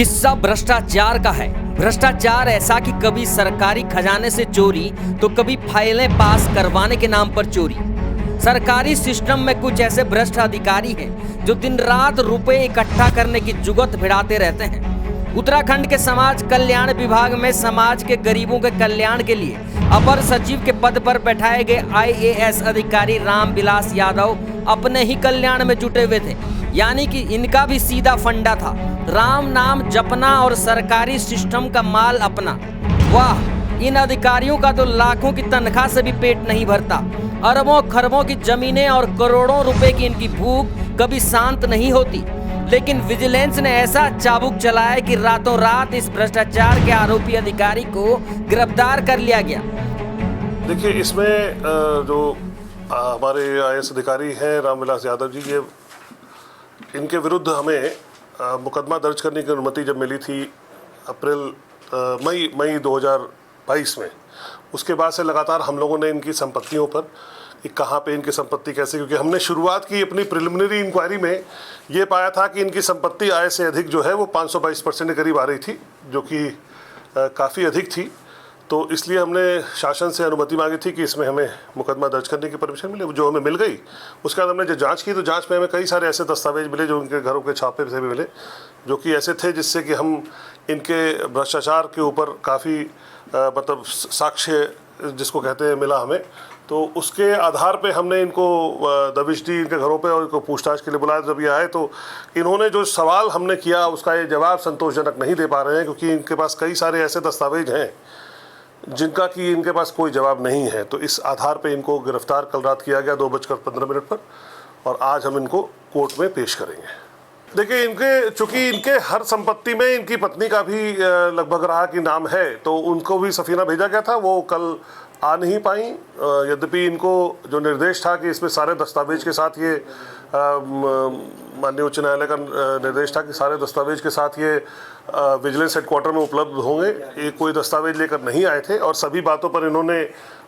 किस्सा भ्रष्टाचार का है। भ्रष्टाचार ऐसा कि कभी सरकारी खजाने से चोरी तो कभी फाइलें पास करवाने के नाम पर चोरी। सरकारी सिस्टम में कुछ ऐसे भ्रष्ट अधिकारी हैं जो दिन रात रुपए इकट्ठा करने की जुगत भिड़ाते रहते हैं। उत्तराखंड के समाज कल्याण विभाग में समाज के गरीबों के कल्याण के लिए अपर सचिव के पद पर बैठाए गए IAS अधिकारी रामविलास यादव अपने ही कल्याण में जुटे हुए थे, यानी कि इनका भी सीधा फंडा था, राम नाम जपना और सरकारी सिस्टम का माल अपना। वाह, इन अधिकारियों का तो लाखों की तनख्वाह से भी पेट नहीं भरता। अरबों खरबों की जमीनें और करोड़ों रुपए की इनकी भूख कभी शांत नहीं होती। लेकिन विजिलेंस ने ऐसा चाबुक चलाया कि रातों रात इस भ्रष्टाचार के आरोपी अधिकारी को गिरफ्तार कर लिया गया। देखिए, इसमें जो हमारे IAS अधिकारी हैं रामविलास यादव जी, ये इनके विरुद्ध हमें मुकदमा दर्ज करने की अनुमति जब मिली थी मई 2022 में, उसके बाद से लगातार हम लोगों ने इनकी संपत्तियों पर कि कहाँ पे इनकी संपत्ति कैसे, क्योंकि हमने शुरुआत की अपनी प्रिलिमिनरी इंक्वायरी में ये पाया था कि इनकी संपत्ति आय से अधिक जो है वो 522% के करीब आ रही थी, जो कि काफ़ी अधिक थी। तो इसलिए हमने शासन से अनुमति मांगी थी कि इसमें हमें मुकदमा दर्ज करने की परमिशन मिले, जो हमें मिल गई। उसके बाद हमने जब जांच की तो जांच में हमें कई सारे ऐसे दस्तावेज मिले जो उनके घरों के छापे से भी मिले, जो कि ऐसे थे जिससे कि हम इनके भ्रष्टाचार के ऊपर काफ़ी मतलब साक्ष्य जिसको कहते हैं मिला हमें। तो उसके आधार पे हमने इनको दबिश दी इनके घरों पे और इनको पूछताछ के लिए बुलाया। जब ये आए तो इन्होंने जो सवाल हमने किया उसका ये जवाब संतोषजनक नहीं दे पा रहे हैं, क्योंकि इनके पास कई सारे ऐसे दस्तावेज हैं जिनका कि इनके पास कोई जवाब नहीं है। तो इस आधार पे इनको गिरफ्तार कल रात किया गया 2:15 पर, और आज हम इनको कोर्ट में पेश करेंगे। देखिए, चूँकि इनके हर संपत्ति में इनकी पत्नी का भी लगभग रहा कि नाम है, तो उनको भी सफीना भेजा गया था, वो कल आ नहीं पाई। यद्यपि इनको जो निर्देश था कि इसमें सारे दस्तावेज के साथ ये माननीय उच्च न्यायालय का निर्देश था कि सारे दस्तावेज के साथ ये विजिलेंस हेडक्वार्टर में उपलब्ध होंगे, ये कोई दस्तावेज लेकर नहीं आए थे और सभी बातों पर इन्होंने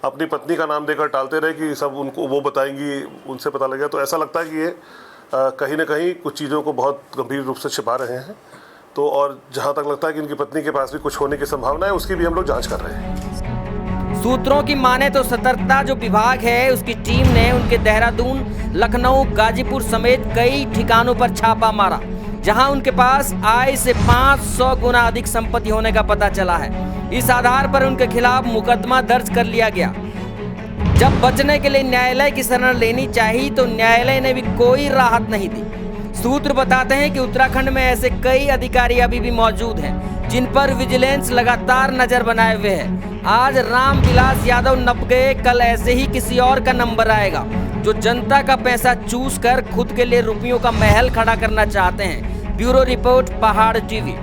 अपनी पत्नी का नाम देकर टालते रहे कि सब उनको वो बताएंगी, उनसे पता लगेगा। तो ऐसा लगता है कि ये कहीं ना कहीं कुछ चीज़ों को बहुत गंभीर रूप से छिपा रहे हैं। तो और जहाँ तक लगता है कि इनकी पत्नी के पास भी कुछ होने की संभावना है, उसकी भी हम लोग जाँच कर रहे हैं। सूत्रों की माने तो सतर्कता जो विभाग है उसकी टीम ने उनके देहरादून, लखनऊ, गाजीपुर समेत कई ठिकानों पर छापा मारा, जहां उनके पास आय से 500 गुना अधिक संपत्ति होने का पता चला है। इस आधार पर उनके खिलाफ मुकदमा दर्ज कर लिया गया। जब बचने के लिए न्यायालय की शरण लेनी चाहिए तो न्यायालय ने भी कोई राहत नहीं दी। सूत्र बताते हैं कि उत्तराखंड में ऐसे कई अधिकारी अभी भी मौजूद हैं जिन पर विजिलेंस लगातार नजर बनाए हुए है। आज रामविलास यादव नप गए, कल ऐसे ही किसी और का नंबर आएगा जो जनता का पैसा चूस कर खुद के लिए रुपयों का महल खड़ा करना चाहते हैं। ब्यूरो रिपोर्ट, पहाड़ TV।